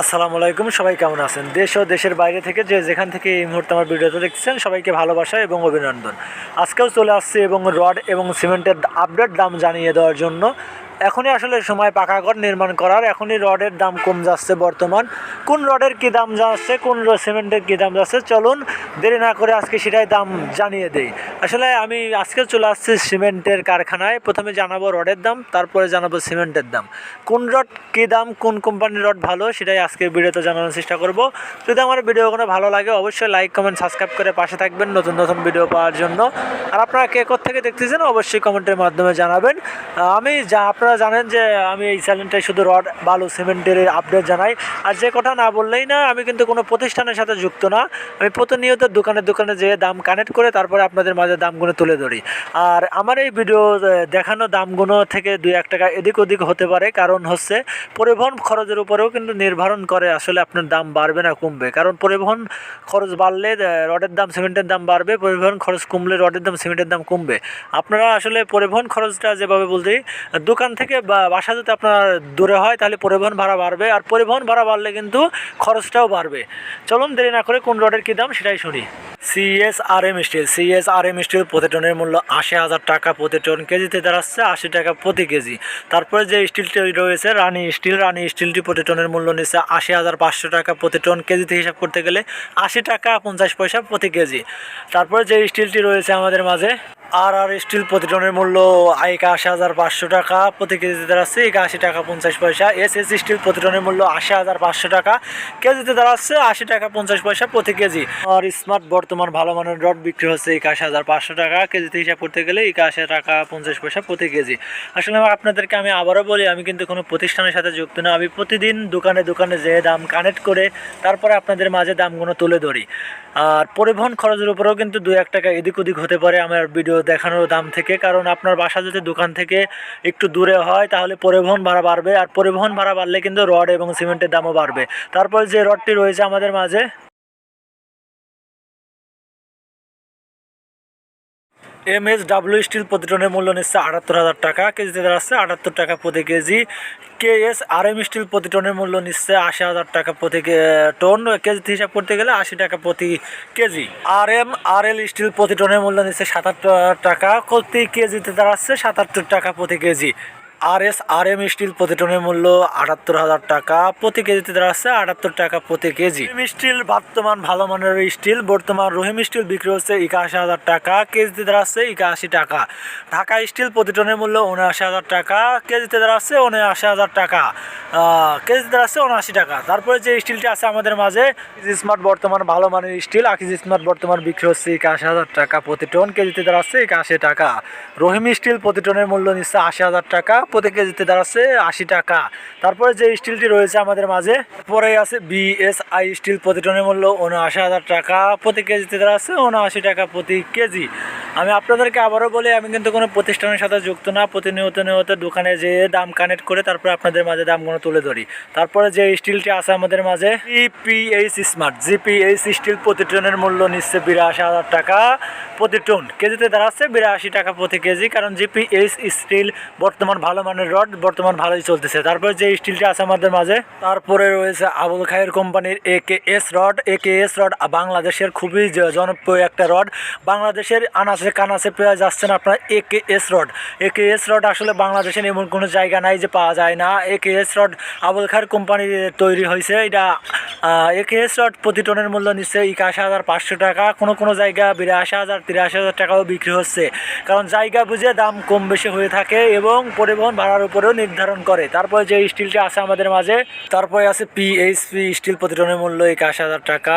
আসসালামু আলাইকুম, সবাই কেমন আছেন? দেশ ও দেশের বাইরে থেকে যে যেখান থেকে এই মুহূর্তে আমার ভিডিওতে দেখছেন সবাইকে ভালোবাসা এবং অভিনন্দন। আজকেও চলে আসছে এবং রড এবং সিমেন্টের আপডেট দাম জানিয়ে দেওয়ার জন্য। এখনই আসলে সময় পাকা ঘর নির্মাণ করার, এখনই রডের দাম কম যাচ্ছে বর্তমান। কোন রডের কী দাম যাচ্ছে, কোন সিমেন্টের কী দাম যাচ্ছে, চলুন দেরি না করে আজকে সেটাই দাম জানিয়ে দেই। আসলে আমি আজকে চলে আসছি সিমেন্টের কারখানায়। প্রথমে জানাবো রডের দাম, তারপরে জানাবো সিমেন্টের দাম। কোন রড কী দাম, কোন কোম্পানির রড ভালো, সেটাই আজকের ভিডিওতে জানানোর চেষ্টা করব। যদি আমার ভিডিওগুলো ভালো লাগে অবশ্যই লাইক কমেন্ট সাবস্ক্রাইব করে পাশে থাকবেন নতুন নতুন ভিডিও পাওয়ার জন্য। আর আপনারা কে কোথা থেকে দেখতেছেন অবশ্যই কমেন্টের মাধ্যমে জানাবেন। আপনারা জানেন যে আমি এই চ্যানেলটায় শুধু রড বালু সিমেন্টের আপডেট জানাই। আর যে কথা না বললেই না, আমি কিন্তু কোনো প্রতিষ্ঠানের সাথে যুক্ত না। আমি প্রতিনিয়ত দোকানে দোকানে যেয়ে দাম কানেক্ট করে তারপরে আপনাদের মাঝে দামগুলো তুলে ধরি। আর আমার এই ভিডিও দেখানো দামগুলো থেকে 2-1 টাকা এদিক ওদিক হতে পারে, কারণ হচ্ছে পরিবহন খরচের উপরেও কিন্তু নির্ধারণ করে আসলে আপনার দাম বাড়বে না কমবে। কারণ পরিবহন খরচ বাড়লে রডের দাম সিমেন্টের দাম বাড়বে, পরিবহন খরচ কমলে রডের দাম সিমেন্টের দাম কমবে। আপনারা আসলে পরিবহন খরচটা যেভাবে বলছি, দোকান থেকে বাসা যদি আপনার দূরে হয় তাহলে পরিবহন ভাড়া বাড়বে, আর পরিবহন ভাড়া বাড়লে কিন্তু খরচটাও বাড়বে। চলুন দেরি না করে কোন রডের কী দাম সেটাই শুনি। সিএসআরএম স্টিল প্রতি টনের মূল্য 80,000 টাকা প্রতি টন, কেজিতে দাঁড়াচ্ছে 80 টাকা প্রতি কেজি। তারপরে যে স্টিলটি রয়েছে রানি স্টিলটি প্রতি টনের মূল্য নিচ্ছে 80,500 টাকা প্রতি টন, কেজিতে হিসাব করতে গেলে 80 টাকা 50 পয়সা প্রতি কেজি। তারপরে যে স্টিলটি রয়েছে আমাদের মাঝে আর স্টিল প্রতি টনের মূল্য 81,500 টাকা প্রতি কেজিতে দাঁড়াচ্ছে 81 টাকা 50 পয়সা। এসএস স্টিল প্রতি টনের মূল্য 80,500 টাকা, কেজিতে দাঁড়াচ্ছে 80 টাকা 50 পয়সা প্রতি কেজি। আর স্মার্ট বর্তমান ভালো মানের রড বিক্রি হচ্ছে 81,500 টাকা, কেজিতে হিসাব করতে গেলে 81 টাকা 50 পয়সা প্রতি কেজি। আসলে আপনাদেরকে আমি আবারও বলি, আমি কিন্তু কোনো প্রতিষ্ঠানের সাথে যুক্ত না। আমি প্রতিদিন দোকানে দোকানে যেয়ে দাম কানেক্ট করে তারপরে আপনাদের মাঝে দামগুলো তুলে ধরি। আর পরিবহন খরচের উপরেও কিন্তু 2-1 টাকা এদিক ওদিক হতে পারে আমার ভিডিও দেখানোর দাম থেকে, কারণ আপনার বাসা যদি দোকান থেকে একটু দূরে হয় তাহলে পরিবহন ভাড়া বাড়বে, আর পরিবহন ভাড়া বাড়লে কিন্তু রড এবং সিমেন্টের দামও বাড়বে। তারপর যে রডটি রয়েছে আমাদের মাঝে MSW স্টিল প্রতি টনের মূল্য নিচ্ছে 78,000 টাকা, কেজিতে দাঁড়াচ্ছে 78 টাকা প্রতি কেজি। KSRM স্টিল প্রতি টনের মূল্য নিচ্ছে 80,000 টাকা প্রতি টন, কেজিতে হিসাব করতে গেলে 80 টাকা প্রতি কেজি। RL স্টিল প্রতি টনের মূল্য নিচ্ছে 77 টাকা প্রতি কেজিতে দাঁড়াচ্ছে 77 টাকা প্রতি কেজি। RSRM স্টিল প্রতি টনের মূল্য 78,000 টাকা প্রতি কেজিতে দাঁড়াচ্ছে 78 টাকা প্রতি কেজি। স্টিল বর্তমান ভালো মানের স্টিল, বর্তমান রহিম স্টিল বিক্রি হচ্ছে 81,000 টাকা, কেজিতে দাঁড়াচ্ছে 81 টাকা। ঢাকা স্টিল প্রতি টনের মূল্য 79,000 টাকা, কেজিতে দাঁড়াচ্ছে 79,000 টাকা, কেজিতে দাঁড়াচ্ছে 79 টাকা। তারপরে যে স্টিলটি আছে আমাদের মাঝে স্মার্ট বর্তমান ভালো মানের স্টিল, আকিজ স্মার্ট বর্তমান বিক্রি হচ্ছে 81,000 টাকা প্রতি টন, কেজিতে দাঁড়াচ্ছে 81 টাকা। রহিম স্টিল প্রতি টনের মূল্য নিচ্ছে 80,000 টাকা, প্রতি কেজিতে দাঁড়াচ্ছে 80 টাকা। তারপরে যে স্টিলটি রয়েছে আমাদের মাঝে পরে আছে BSI স্টিল প্রতি টনের মূল্য 79,000 টাকা, প্রতি কেজিতে দাঁড়াচ্ছে 79 টাকা প্রতি কেজি। আমি আপনাদেরকে আবারও বলি, আমি কিন্তু কোনো প্রতিষ্ঠানের সাথে যুক্ত না। প্রতিনিয়ত দোকানে যেয়ে দাম কানেক্ট করে তারপরে আপনাদের মাঝে দামগুলো তুলে ধরি। তারপরে যে স্টিলটি আছে আমাদের মাঝে GPH স্টিল প্রতি টনের মূল্য নিচ্ছে 82,000 টাকা প্রতি টন, কেজিতে দাঁড়াচ্ছে 82 টাকা প্রতি কেজি, কারণ GPH স্টিল বর্তমান ভালো মানের রড, বর্তমান ভালোই চলতেছে। তারপরে যে স্টিলটা আছে আমাদের মাঝে তারপরে রয়েছে আবুল খায়ের কোম্পানির AKS রড বাংলাদেশের খুবই জনপ্রিয় একটা রড। বাংলাদেশের আনাচে কানাচে পেয়ে যাচ্ছেন আপনার AKS রড আসলে বাংলাদেশের এমন কোনো জায়গা নাই যে পাওয়া যায় না। AKS রড আবুল খায়ের কোম্পানির তৈরি হয়েছে। এটা AKS রড প্রতি টনের মূল্য নিচ্ছে 81,500 টাকা, কোনো জায়গা 82,000 83,000 টাকাও বিক্রি হচ্ছে, কারণ জায়গা বুঝে দাম কম বেশি হয়ে থাকে এবং পরিবহন ভাড়ার উপরেও নির্ধারণ করে। তারপরে যে স্টিলটা আছে আমাদের মাঝে তারপরে আছে PHP স্টিল প্রতি টনের মূল্য 81,000 টাকা।